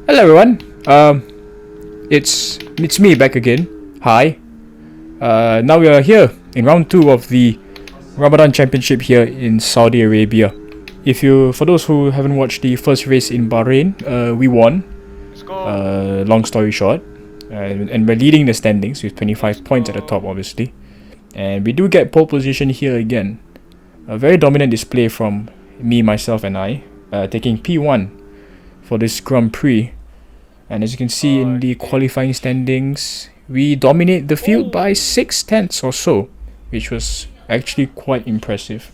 Hello everyone. It's me back again. Hi. Now we are here in round 2 of the Ramadan Championship here in Saudi Arabia. For those who haven't watched the first race in Bahrain, we won. Long story short, and we're leading the standings with 25 points at the top, obviously. And we do get pole position here again. A very dominant display from me, myself, and I, taking P1 for this Grand Prix. And as you can see in the qualifying standings, we dominate the field by 6/10 or so, which was actually quite impressive.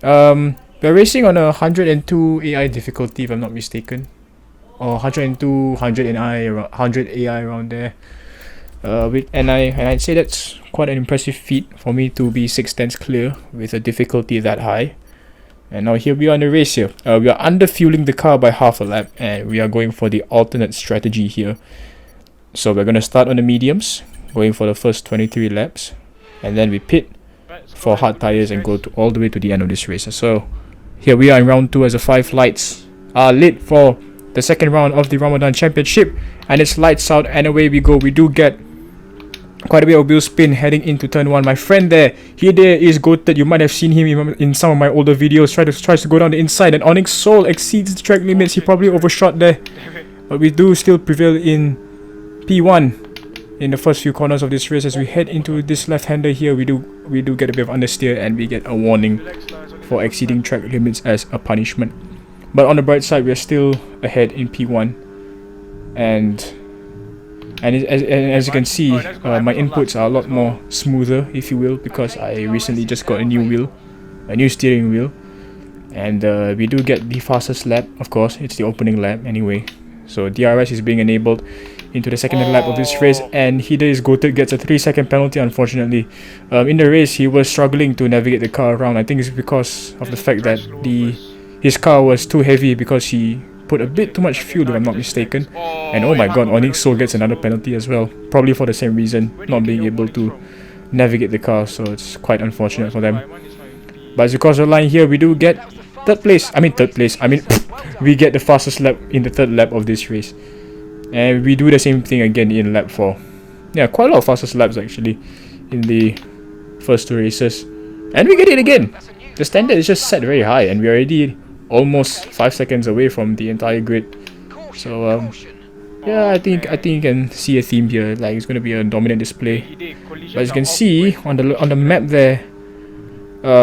We're racing on a 102 AI difficulty, if I'm not mistaken, or 102, 100 AI around there. And I'd say that's quite an impressive feat for me to be 6/10 clear with a difficulty that high. And now here we are in the race here. We are under-fueling the car by half a lap, and we are going for the alternate strategy here. So we're going to start on the mediums, going for the first 23 laps, and then we pit for hard tires and go all the way to the end of this race. So here we are in round 2 as the 5 lights are lit for the second round of the Ramadan Championship, and it's lights out and away we go. We do get quite a bit of wheel spin heading into turn 1. My friend there, he there is goated. You might have seen him in some of my older videos. Tries to go down the inside, and Onyx Soul exceeds the track limits. He probably overshot there, but we do still prevail in P1 in the first few corners of this race. As we head into this left-hander here, we do get a bit of understeer, and we get a warning for exceeding track limits as a punishment. But on the bright side, we are still ahead in P1, and as you can see, my inputs are a lot more smoother, if you will, because I recently just got a new steering wheel, and we do get the fastest lap. Of course, it's the opening lap anyway, so DRS is being enabled into the second lap of this race, and Hida is goated, gets a 3-second penalty, unfortunately. In the race, he was struggling to navigate the car around. I think it's because of the fact that his car was too heavy, because he put a bit too much fuel, if I'm not mistaken. And oh my god, Onyx Soul gets another penalty as well, probably for the same reason, not being able to navigate the car, so it's quite unfortunate for them. But as we cross the line here, we do get third place. We get the fastest lap in the third lap of this race, and we do the same thing again in lap 4. Yeah, quite a lot of fastest laps actually in the first 2 races, and we get it again. The standard is just set very high, and we're already almost 5 seconds away from the entire grid. So yeah, I think you can see a theme here. Like, it's going to be a dominant display. But as you can see on the map there,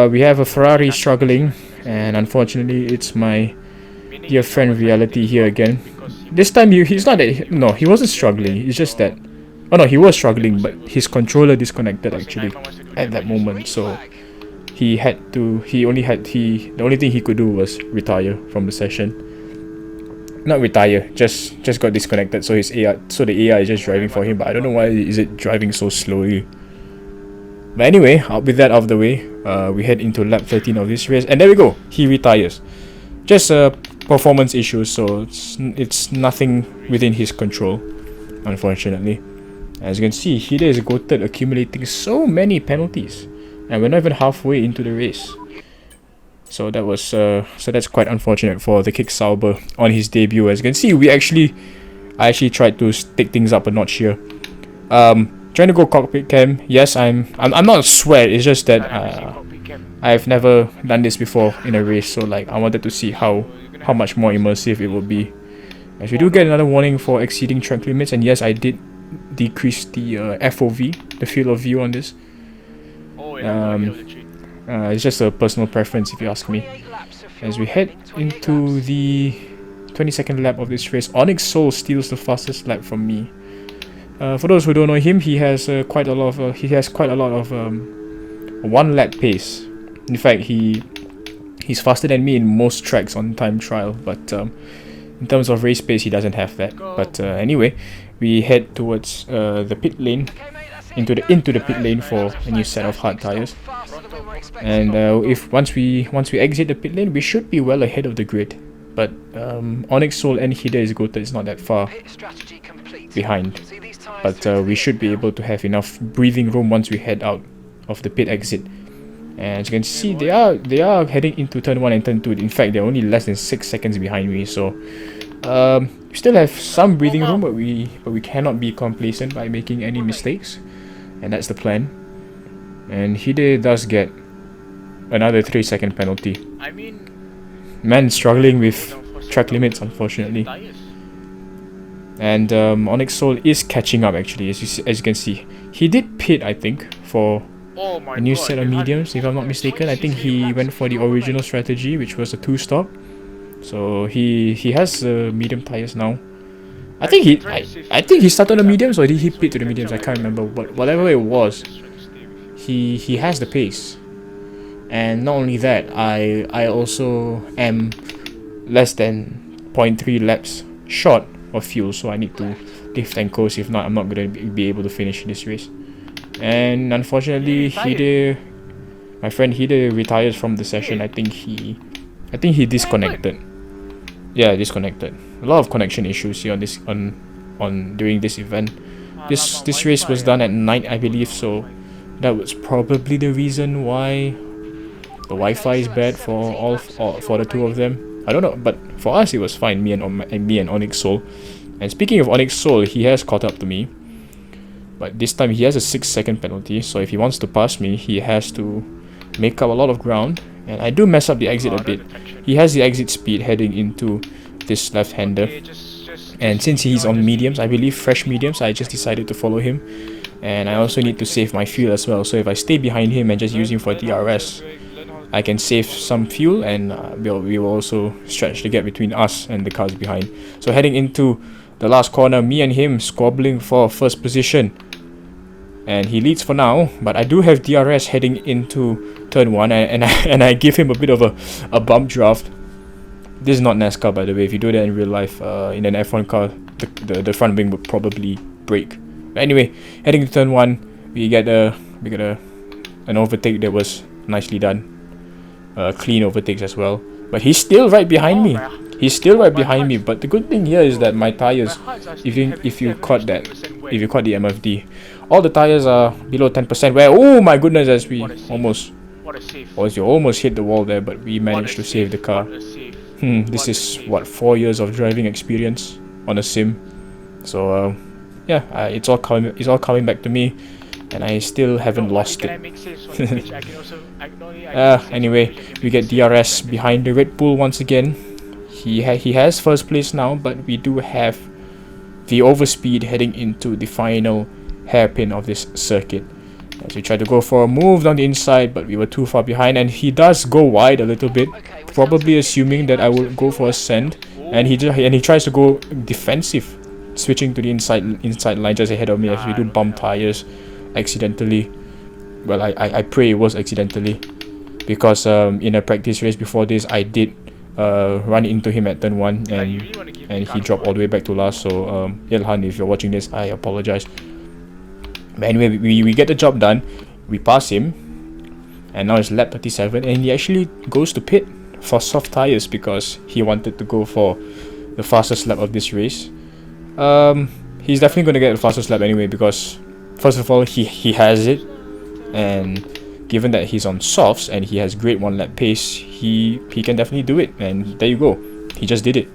we have a Ferrari struggling, and unfortunately it's my dear friend Reality here again. This time he's not that, no, he wasn't struggling. It's just that, oh no, he was struggling, but his controller disconnected actually at that moment. So the only thing he could do was retire from the session. Not retire, just got disconnected. So the AI is just driving for him, but I don't know why is it driving so slowly. But anyway, with that out of the way, we head into lap 13 of this race, and there we go. He retires. Just a performance issue, so it's nothing within his control, unfortunately. As you can see, Hida is goated, accumulating so many penalties, and we're not even halfway into the race. So that's quite unfortunate for the Kick Sauber on his debut. As you can see, I actually tried to take things up a notch here. Trying to go cockpit cam. Yes, I'm not a sweat. It's just that I've never done this before in a race, so like I wanted to see how much more immersive it would be. As we do get another warning for exceeding track limits, and yes, I did decrease the FOV, the field of view on this. It's just a personal preference, if you ask me. As we head into the 22nd lap of this race, Onyx Soul steals the fastest lap from me. For those who don't know him, he has quite a lot of 1 lap pace. In fact, he's faster than me in most tracks on time trial, but in terms of race pace, he doesn't have that. But anyway, we head towards the pit lane, into the pit lane for a new set of hard tires. And once we exit the pit lane, we should be well ahead of the grid. But Onyx Soul and Hida is goated. It's not that far behind. But we should be able to have enough breathing room once we head out of the pit exit. And as you can see, they are heading into turn 1 and turn 2. In fact, they're only less than 6 seconds behind me. So We still have some breathing room, but we cannot be complacent by making any mistakes, and that's the plan. And Hide does get another 3-second penalty. Man struggling with track limits, unfortunately. And Onyx Soul is catching up actually, as you can see. He did pit, I think, for a new set of mediums, if I'm not mistaken. I think he went for the original strategy, which was a 2-stop. So he has medium tires now. I think he started the mediums, or did he pit to the mediums? I can't remember. But whatever it was, he has the pace. And not only that, I also am less than 0.3 laps short of fuel, so I need to lift and coast. If not, I'm not gonna be able to finish this race. And unfortunately, my friend Hide retires from the session. I think he disconnected. Yeah, disconnected. A lot of connection issues here on during this event. This race was done at night, I believe, so that was probably the reason why the Wi-Fi is bad for for the two of them. I don't know, but for us it was fine. Me and Onyx Soul. And speaking of Onyx Soul, he has caught up to me, but this time he has a 6-second penalty. So if he wants to pass me, he has to make up a lot of ground. And I do mess up the exit a bit. He has the exit speed heading into this left-hander. And since he's on mediums, I believe fresh mediums, I just decided to follow him. And I also need to save my fuel as well. So if I stay behind him and just use him for DRS, I can save some fuel, and we will also stretch the gap between us and the cars behind. So heading into the last corner, me and him squabbling for first position. And he leads for now, but I do have DRS heading into turn 1, and I give him a bit of a bump draft. This is not NASCAR, by the way. If you do that in real life, in an F1 car, the front wing would probably break. But anyway, heading to turn 1, we get an overtake that was nicely done. Clean overtakes as well. But he's still right behind me. But the good thing here is that my tires, if you caught the MFD, all the tires are below 10%. Where, oh my goodness, as we almost hit the wall there, but we managed to save the car. This is what, 4 years of driving experience on a sim. So yeah, it's all coming back to me, and I still haven't lost it. Anyway, we get DRS behind the Red Bull once again. He has first place now, but we do have the overspeed heading into the final hairpin of this circuit. As we try to go for a move down the inside, but we were too far behind, and he does go wide a little bit, probably assuming that I will go for a send, and he tries to go defensive, switching to the inside line just ahead of me as we do bump tires accidentally. Well, I pray it was accidentally, because in a practice race before this, I did run into him at turn 1, and he dropped all the way back to last. So Ilhan, if you're watching this, I apologize. But anyway, we get the job done. We pass him, and now it's lap 37, and he actually goes to pit for soft tires because he wanted to go for the fastest lap of this race. He's definitely going to get the fastest lap anyway, because first of all, he has it, and given that he's on softs and he has great 1-lap pace, he can definitely do it. And there you go, he just did it,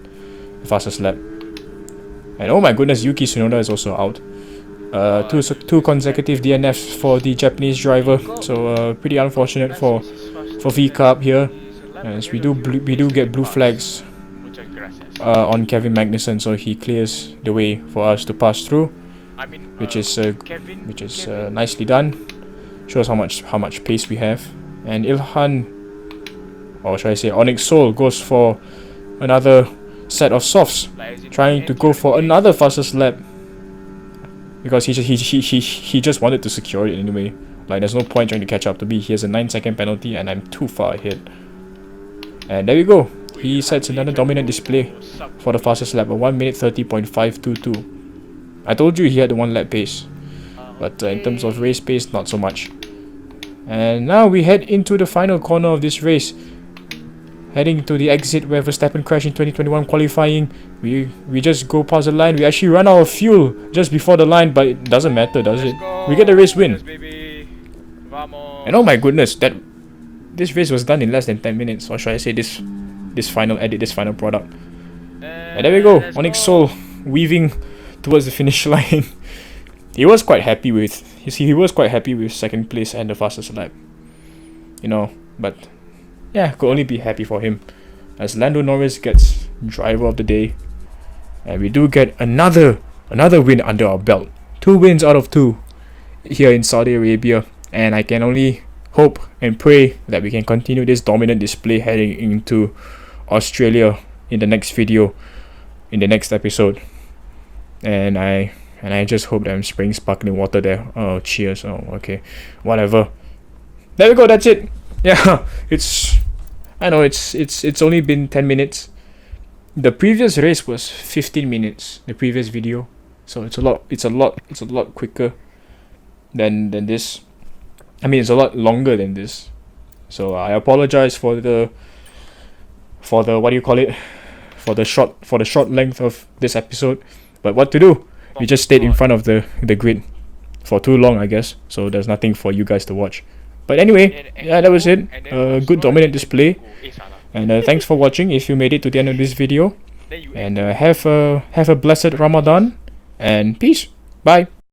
the fastest lap. And oh my goodness, Yuki Tsunoda is also out. Two consecutive DNFs for the Japanese driver, so pretty unfortunate for V-Carb here, as we do get blue flags on Kevin Magnussen, so he clears the way for us to pass through, which is nicely done. Shows how much pace we have. And Ilhan, or should I say Onyx Soul, goes for another set of softs, trying to go for another fastest lap, because he just wanted to secure it anyway. Like, there's no point trying to catch up to me. He has a 9-second penalty, and I'm too far ahead. And there we go. He sets another dominant display for the fastest lap, a 1 minute 30.522. I told you he had the 1-lap pace, but in terms of race pace, not so much. And now we head into the final corner of this race, heading to the exit where Verstappen crashed in 2021 qualifying. We just go past the line. We actually run out of fuel just before the line, but it doesn't matter, does it? We get the race win. And oh my goodness, this race was done in less than 10 minutes, or should I say this final product. And there we go, Onyx Soul weaving towards the finish line. He was quite happy with second place and the fastest lap. You know, but yeah, could only be happy for him as Lando Norris gets driver of the day, and we do get another win under our belt. 2 wins out of 2 here in Saudi Arabia, and I can only hope and pray that we can continue this dominant display heading into Australia in the next video, in the next episode. And I just hope that I'm spraying sparkling water there. Oh, cheers. Oh, okay, whatever. There we go. That's it. Yeah, I know it's only been 10 minutes. The previous race was 15 minutes. The previous video, so it's a lot quicker than this. I mean, it's a lot longer than this. So I apologize for the what do you call it? For the short length of this episode. But what to do? We just stayed in front of the grid for too long, I guess. So there's nothing for you guys to watch. But anyway, yeah, that was it. Good dominant display. And thanks for watching if you made it to the end of this video. And have a blessed Ramadan. And peace. Bye.